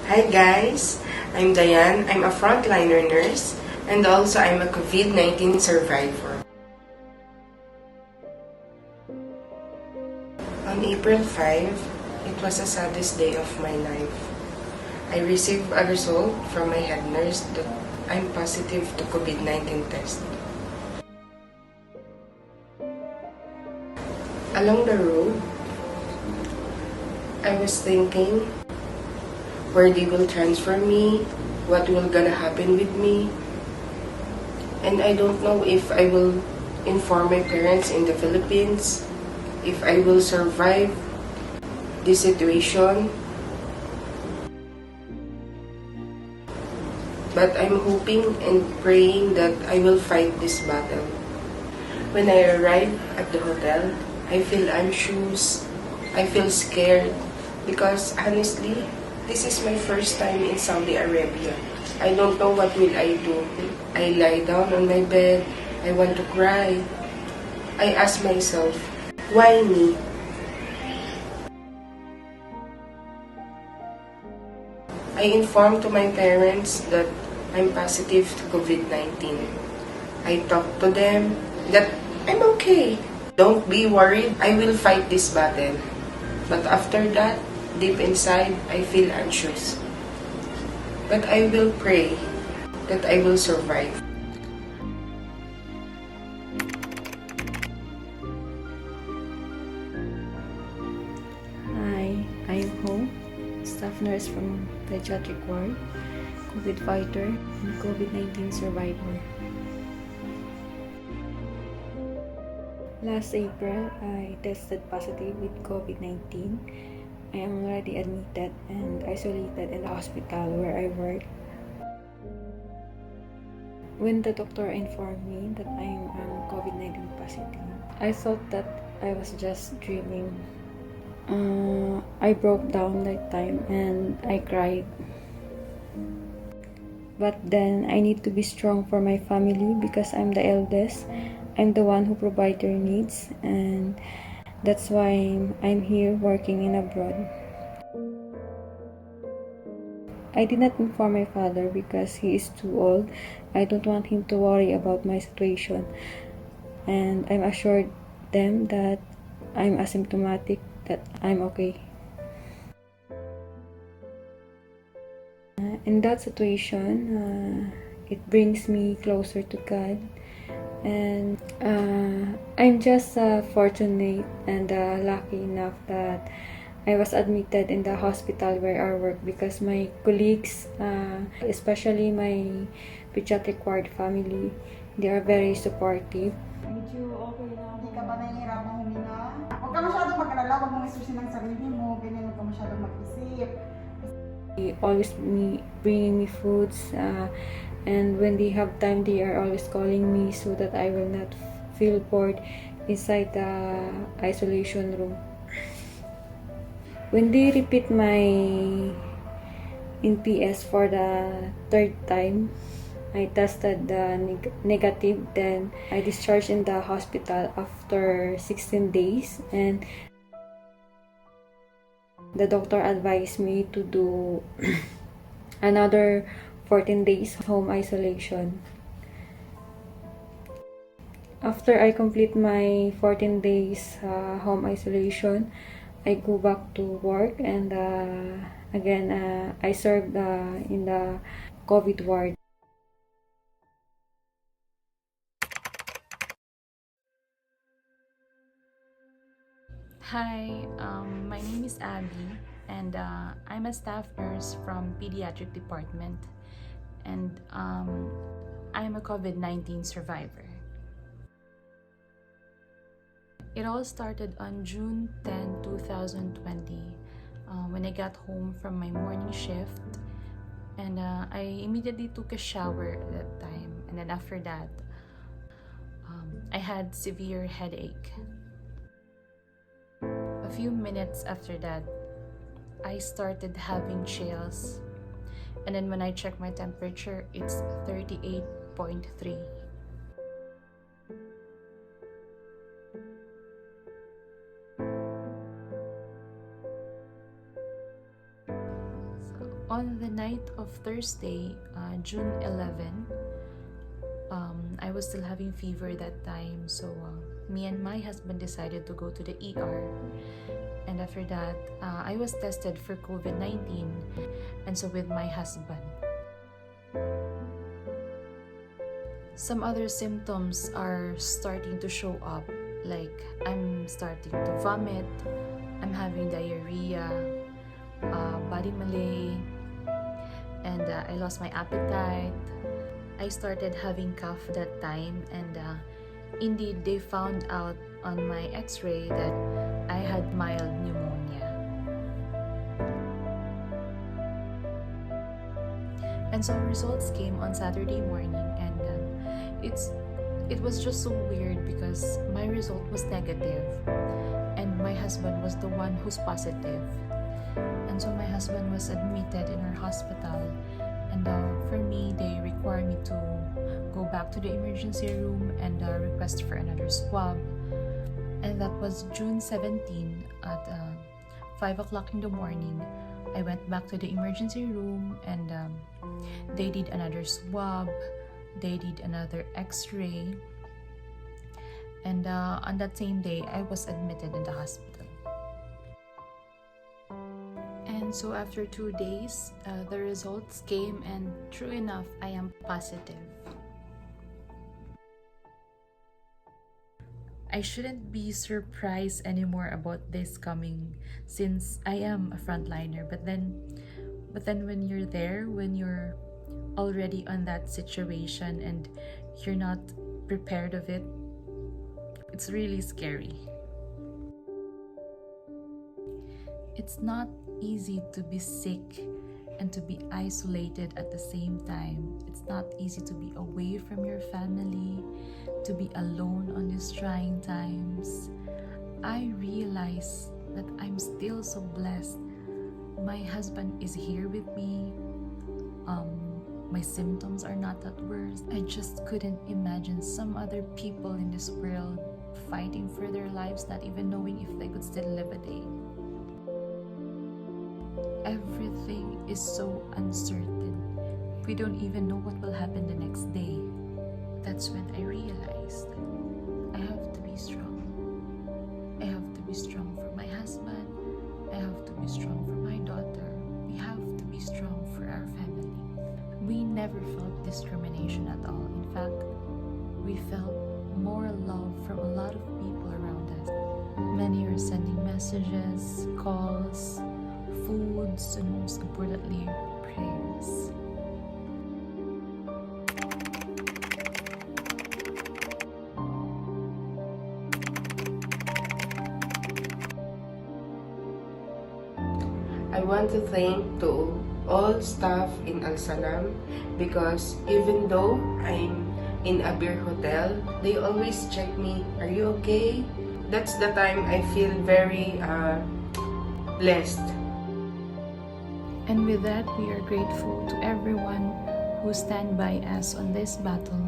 Hi guys, I'm Diane. I'm a frontliner nurse and also I'm a COVID-19 survivor. On April 5, it was the saddest day of my life. I received a result from my head nurse that I'm positive to COVID-19 test. Along the road, I was thinking where they will transfer me, what will gonna happen with me, and I don't know if I will inform my parents in the Philippines, if I will survive this situation. But I'm hoping and praying that I will fight this battle. When I arrive at the hotel, I feel anxious, I feel scared, because honestly, this is my first time in Saudi Arabia. I don't know what will I do. I lie down on my bed. I want to cry. I ask myself, why me? I informed to my parents that I'm positive to COVID-19. I talked to them that I'm okay. Don't be worried. I will fight this battle. But after that, deep inside, I feel anxious. But I will pray that I will survive. Hi, I'm Ho, staff nurse from Pediatric ward, COVID fighter, and COVID-19 survivor. Last April, I tested positive with COVID-19. I am already admitted and isolated in the hospital where I work. When the doctor informed me that I'm COVID-19 positive, I thought that I was just dreaming. I broke down that time and I cried. But then I need to be strong for my family because I'm the eldest. I'm the one who provides their needs, and that's why I'm here working in abroad. I did not inform my father because he is too old. I don't want him to worry about my situation. And I'm assured them that I'm asymptomatic, that I'm okay. In that situation, it brings me closer to God. And I'm just fortunate and lucky enough that I was admitted in the hospital where I work because my colleagues, especially my pediatric ward family, they are very supportive. Medyo okay na. Hindi ka ba nahihirapang huminga? Huwag ka masyadong mag-alala, huwag mong isusin ng sarili mo, ganyan, huwag ka masyadong mag-isip. They always bringing me foods, and when they have time, they are always calling me so that I will not feel bored inside the isolation room. When they repeat my NPS for the third time, I tested the negative. Then I discharged in the hospital after 16 days, and the doctor advised me to do another 14 days home isolation. After I complete my 14 days home isolation, I go back to work, and again I served in the COVID ward. Hi, my name is Abby, and I'm a staff nurse from Pediatric department, and I'm a COVID-19 survivor. It all started on June 10, 2020, when I got home from my morning shift, and I immediately took a shower at that time, and then after that, I had severe headache. A few minutes after that, I started having chills, and then when I checked my temperature, it's 38.3. So On the night of Thursday, June 11, I was still having fever that time, so me and my husband decided to go to the ER. And after that, I was tested for COVID-19, and so with my husband. Some other symptoms are starting to show up, like I'm starting to vomit, I'm having diarrhea, body malaise, and I lost my appetite. I started having cough that time, and indeed they found out on my x-ray that I had mild pneumonia. And so results came on Saturday morning, and it was just so weird because my result was negative and my husband was the one who's positive. And so my husband was admitted in our hospital, and for me they required me to go back to the emergency room and request for another swab. And that was June 17 at 5 o'clock in the morning. I went back to the emergency room, and they did another swab, they did another x-ray, and on that same day I was admitted in the hospital. And so after 2 days, the results came, and true enough, I am positive. I shouldn't be surprised anymore about this coming, since I am a frontliner. But then when you're there, when you're already on that situation and you're not prepared of it, it's really scary. It's not easy to be sick and to be isolated at the same time. It's not easy to be away from your family, to be alone on these trying times. I realize that I'm still so blessed. My husband is here with me. My symptoms are not that worse. I just couldn't imagine some other people in this world fighting for their lives, not even knowing if they could still live a day. Everything is so uncertain. We don't even know what will happen the next day. That's when I realized I have to be strong. I have to be strong for my husband. I have to be strong for my daughter. We have to be strong for our family. We never felt discrimination at all. In fact, we felt more love from a lot of people around us. Many are sending messages, calls, foods, and most importantly, prayers. I want to thank to all staff in Al Salam, because even though I'm in a beer hotel, they always check me, are you okay? That's the time I feel very blessed. And with that, we are grateful to everyone who stand by us on this battle,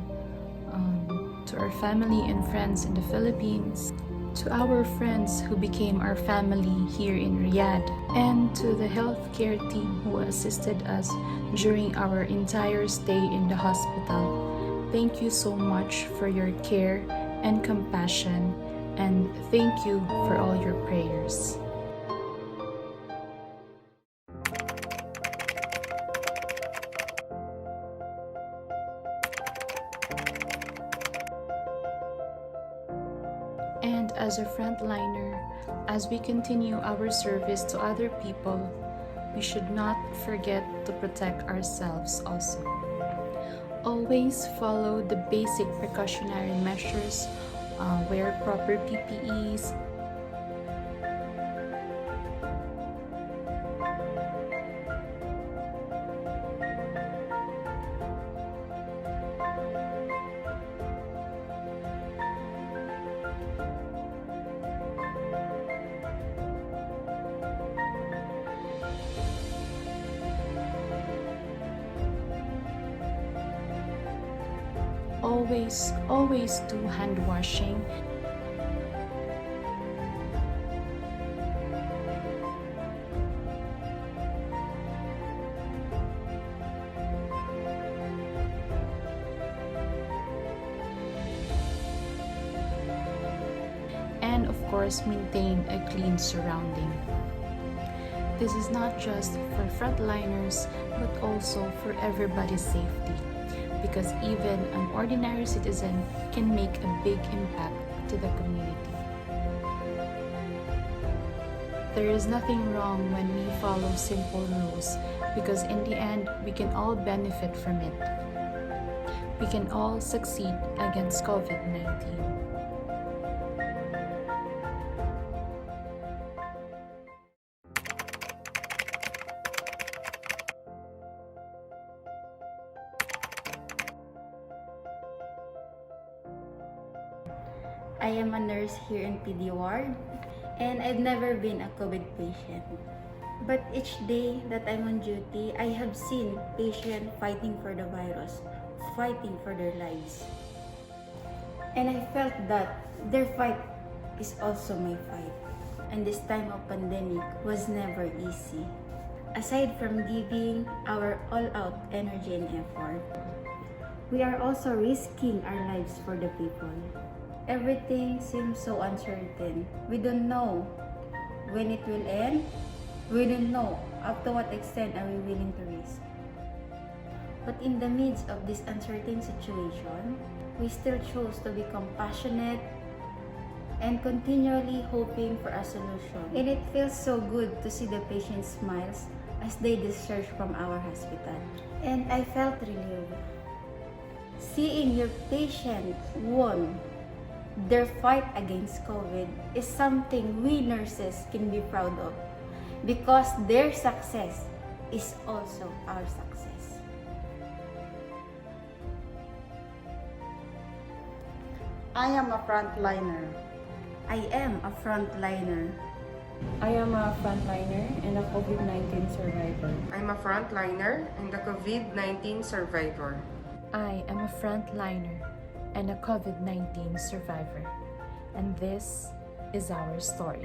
to our family and friends in the Philippines, to our friends who became our family here in Riyadh, and to the healthcare team who assisted us during our entire stay in the hospital. Thank you so much for your care and compassion, and thank you for all your prayers. And as a frontliner, as we continue our service to other people, we should not forget to protect ourselves also. Always follow the basic precautionary measures, wear proper PPEs, always do hand washing. course, maintain a clean surrounding. This is not just for frontliners, but also for everybody's safety, because even an ordinary citizen can make a big impact to the community. There is nothing wrong when we follow simple rules, because in the end, we can all benefit from it. We can all succeed against COVID-19. I am a nurse here in PD ward, and I've never been a COVID patient. But each day that I'm on duty, I have seen patients fighting for the virus, fighting for their lives. And I felt that their fight is also my fight. And this time of pandemic was never easy. Aside from giving our all-out energy and effort, we are also risking our lives for the people. Everything seems so uncertain. We don't know when it will end. We don't know up to what extent are we willing to risk. But in the midst of this uncertain situation, we still chose to be compassionate and continually hoping for a solution. And it feels so good to see the patients' smiles as they discharge from our hospital. And I felt relieved. Seeing your patient won their fight against COVID is something we nurses can be proud of, because their success is also our success. I am a frontliner. I am a frontliner. I am a frontliner and a COVID-19 survivor. I'm a frontliner and a COVID-19 survivor. I am a frontliner and a COVID-19 survivor, and this is our story.